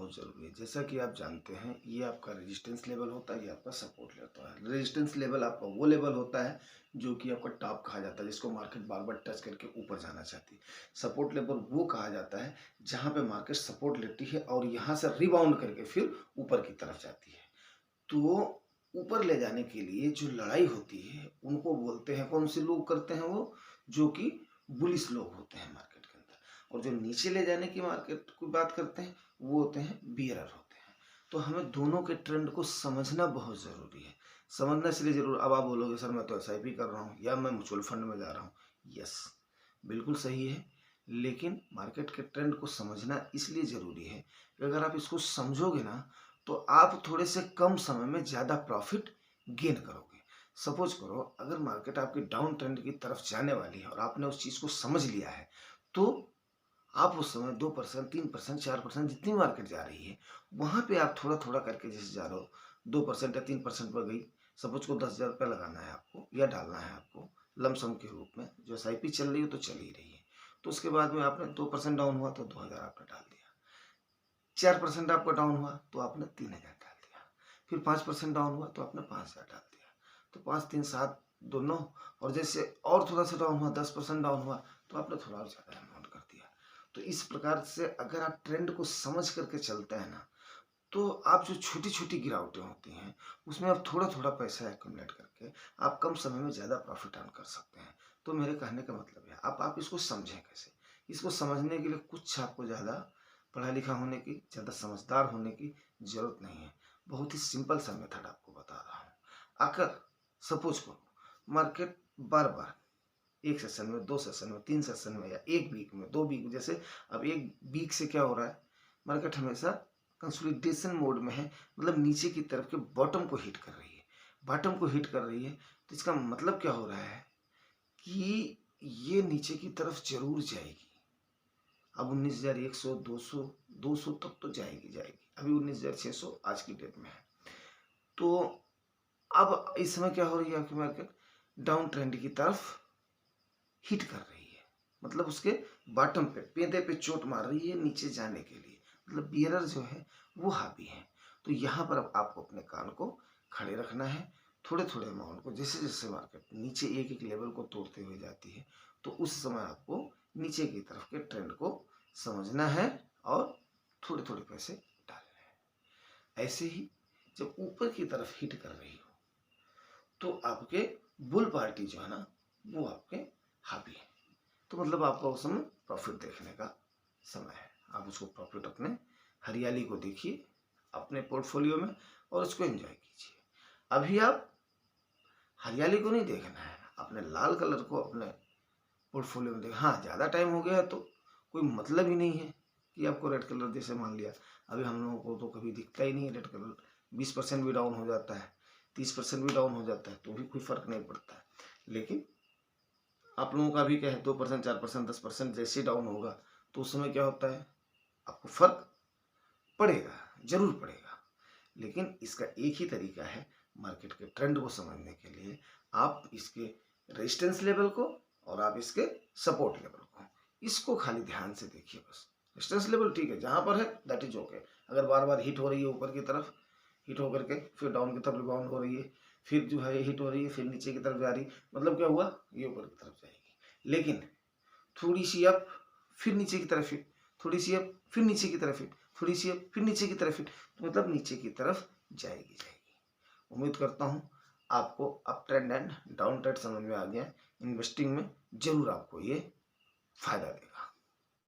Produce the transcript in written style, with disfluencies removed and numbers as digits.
बहुत ज़रूरी है। जैसा कि आप जानते हैं, ये आपका रेजिस्टेंस लेवल होता है, ये आपका सपोर्ट लेवल होता है। रेजिस्टेंस लेवल आपका वो लेवल होता है जो कि आपका टॉप कहा जाता है, जिसको मार्केट बार बार टच करके ऊपर जाना चाहती है। सपोर्ट लेवल वो कहा जाता है जहाँ पे मार्केट सपोर्ट लेती है और यहाँ से रिबाउंड करके फिर ऊपर की तरफ जाती है। तो ऊपर ले जाने के लिए जो लड़ाई होती है उनको बोलते हैं, कौन से लोग करते हैं वो, जो कि बुलिश लोग होते हैं मार्केट के अंदर। और जो नीचे ले जाने की मार्केट की बात करते हैं वो होते हैं बियरर होते हैं। तो हमें दोनों के ट्रेंड को समझना बहुत ज़रूरी है। समझना इसलिए जरूर, अब आप बोलोगे सर मैं तो एसआईपी कर रहा हूँ या मैं म्यूचुअल फंड में जा रहा हूँ। यस, बिल्कुल सही है, लेकिन मार्केट के ट्रेंड को समझना इसलिए ज़रूरी है कि अगर आप इसको समझोगे ना तो आप थोड़े से कम समय में ज़्यादा प्रॉफिट गेन करोगे। सपोज करो अगर मार्केट आपकी डाउन ट्रेंड की तरफ जाने वाली है और आपने उस चीज़ को समझ लिया है, तो आप उस समय 2%, 3%, 4% जितनी मार्केट जा रही है वहाँ पे आप थोड़ा थोड़ा करके जैसे जा रहे हो, 2% या 3% पर गई, सपोज को 10,000 रुपया लगाना है आपको या डालना है आपको लमसम के रूप में, जो एसआईपी चल रही है तो चल ही रही है। तो उसके बाद में आपने 2% डाउन हुआ तो 2,000 आपने डाल दिया, 4% आपका डाउन हुआ तो आपने 3,000 डाल दिया, फिर 5% डाउन हुआ तो आपने 5,000 डाल दिया। तो 5, 3, 7 दोनों, और जैसे और थोड़ा सा डाउन हुआ, 10% डाउन हुआ तो आपने थोड़ा और ज़्यादा अमाउंट कर दिया। तो इस प्रकार से अगर आप ट्रेंड को समझ करके चलते हैं ना, तो आप जो छोटी छोटी गिरावटें होती हैं उसमें आप थोड़ा थोड़ा पैसा एक्यूमुलेट करके आप कम समय में ज़्यादा प्रॉफिट अर्न कर सकते हैं। तो मेरे कहने का मतलब है आप इसको समझें कैसे। इसको समझने के लिए कुछ आपको ज़्यादा पढ़ा लिखा होने की, ज़्यादा समझदार होने की ज़रूरत नहीं है। बहुत ही सिंपल सा मेथड आपको बता रहा हूँ। अगर सपोज करो मार्केट बार बार एक सेशन में, 2 सेशन में, 3 सेशन में या 1 वीक में, 2 वीक, जैसे अब 1 वीक से क्या हो रहा है, मार्केट हमेशा कंसोलिडेशन मोड में है, मतलब नीचे की तरफ के बॉटम को हिट कर रही है, बॉटम को हिट कर रही है। तो इसका मतलब क्या हो रहा है कि ये नीचे की तरफ जरूर जाएगी। अब 19,100, 200, 200 तक तो जाएगी जाएगी, अभी 19,600 आज की डेट में है। तो अब इस समय क्या हो रही है आपकी मार्केट, डाउन ट्रेंड की तरफ हिट कर रही है, मतलब उसके बॉटम पे, पेंदे पे चोट मार रही है नीचे जाने के लिए, मतलब बियरर जो है वो हावी है। तो यहाँ पर अब आपको अपने कान को खड़े रखना है, थोड़े थोड़े अमाउंट को, जैसे जैसे मार्केट नीचे एक एक लेवल को तोड़ते हुए जाती है तो उस समय आपको नीचे की तरफ के ट्रेंड को समझना है और थोड़े थोड़े पैसे डालने हैं। ऐसे ही जब ऊपर की तरफ हिट कर रही हो तो आपके बुल पार्टी जो है ना वो आपके हावी है। तो मतलब आपका उस समय प्रॉफिट देखने का समय है। आप उसको प्रॉफिट अपने हरियाली को देखिए अपने पोर्टफोलियो में और उसको एंजॉय कीजिए। अभी आप हरियाली को नहीं देखना है, अपने लाल कलर को अपने पोर्टफोलियो में देख। हाँ, ज़्यादा टाइम हो गया है तो कोई मतलब ही नहीं है कि आपको रेड कलर, जैसे मान लिया अभी हम लोगों को तो कभी दिखता ही नहीं है रेड कलर, 20% भी डाउन हो जाता है, 30% भी डाउन हो जाता है तो भी कोई फर्क नहीं पड़ता है। लेकिन आप लोगों का भी क्या है, 2%, 4%, 10% जैसे डाउन होगा तो उस समय क्या होता है, आपको फर्क पड़ेगा, जरूर पड़ेगा। लेकिन इसका एक ही तरीका है मार्केट के ट्रेंड को समझने के लिए, आप इसके रेजिस्टेंस लेवल को और आप इसके सपोर्ट लेवल को, इसको खाली ध्यान से देखिए बस। रेजिस्टेंस लेवल ठीक है, जहां पर है दैट इज ओके। अगर बार बार हिट हो रही है ऊपर की तरफ, हिट होकर के फिर डाउन की तरफ रिबाउंड हो रही है, फिर जो है हिट हो रही है, फिर नीचे की तरफ जा रही है, मतलब क्या हुआ, ये ऊपर की तरफ जाएगी। लेकिन थोड़ी सी अप, फिर नीचे की तरफ हिट, थोड़ी सी अप, फिर नीचे की तरफ हिट, थोड़ी सी अप, फिर नीचे की तरफ हिट, तो मतलब नीचे की तरफ जाएगी जाएगी। उम्मीद करता हूँ आपको up trend and down trend समझ में आ गया। इन्वेस्टिंग में जरूर आपको ये फायदा देगा।